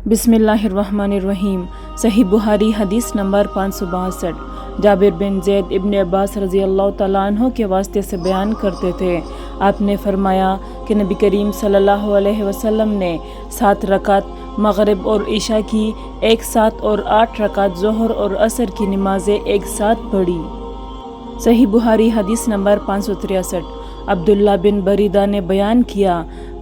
बिस्मिल्लाहिर्रहमानिर्रहीम। सही बुहारी हदीस नंबर 562। जाबिर बिन ज़ैद इब्न अब्बास रज़ी अल्लाह तआला अन्हु के वास्ते से बयान करते थे, आपने फरमाया कि नबी करीम सल्लल्लाहु अलैहि वसल्लम ने 7 रकात मगरिब और इशा की एक साथ और 8 रकात ज़ोहर और असर की नमाज़ें एक साथ पढ़ी। सही बुहारी हदीस नंबर 563। अब्दुल्ला बिन बरीदा ने बयान किया,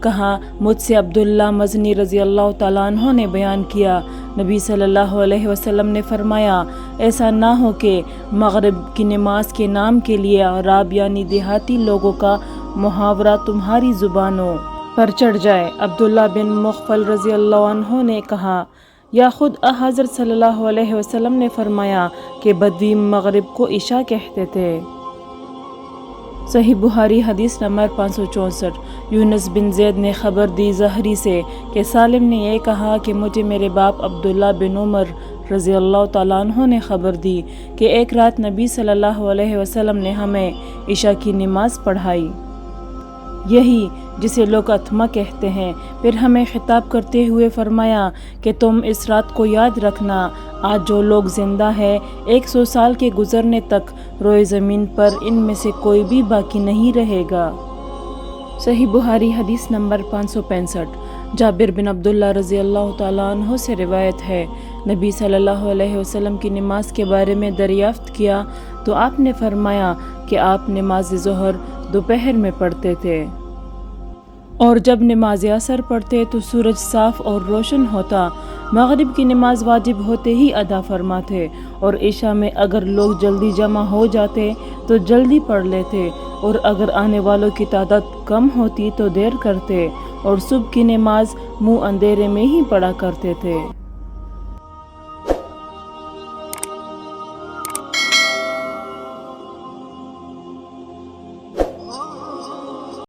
कहा मुझसे अब्दुल्ला मज़नी रज़ी अल्लाह तआला अन्हु ने बयान किया, नबी सल्लल्लाहु अलैहि वसल्लम ने फरमाया, ऐसा ना हो कि मगरिब की नमाज के नाम के लिए अराब यानी देहाती लोगों का मुहावरा तुम्हारी ज़ुबानों पर चढ़ जाए। अब्दुल्ला बिन मुग़फ़ल रज़ी अल्लाह अन्हु ने कहा, या खुद हज़रत सल्लल्लाहु अलैहि वसल्लम ने फरमाया कि बदवी मगरिब को इशा कहते थे। सही बुहारी हदीस नंबर 564। यूनुस बिन ज़ैद ने खबर दी ज़हरी से कि सालिम ने यह कहा कि मुझे मेरे बाप अब्दुल्ला बिन उमर रज़ी अल्लाह तआला अन्हु ने खबर दी कि एक रात नबी सल्लल्लाहु अलैहि वसल्लम ने हमें इशा की नमाज पढ़ाई, यही जिसे लोग अत्मा कहते हैं। फिर हमें खिताब करते हुए फरमाया कि तुम इस रात को याद रखना, आज जो लोग जिंदा है 100 साल के गुजरने तक रोए ज़मीन पर इनमें से कोई भी बाकी नहीं रहेगा। सही बुहारी हदीस नंबर 565। जाबिर बिन अब्दुल्ला रज़ी अल्लाह तआला अन्हु से रिवायत है, नबी सल्लल्लाहु अलैहि वसल्लम की नमाज के बारे में दरियाफ्त किया तो आपने फरमाया कि आप नमाज ज़ोहर दोपहर में पढ़ते थे, और जब नमाज असर पढ़ते तो सूरज साफ और रोशन होता। मगरिब की नमाज वाजिब होते ही अदा फरमाते, और इशा में अगर लोग जल्दी जमा हो जाते तो जल्दी पढ़ लेते, और अगर आने वालों की तादाद कम होती तो देर करते, और सुबह की नमाज मुँह अंधेरे में ही पढ़ा करते थे।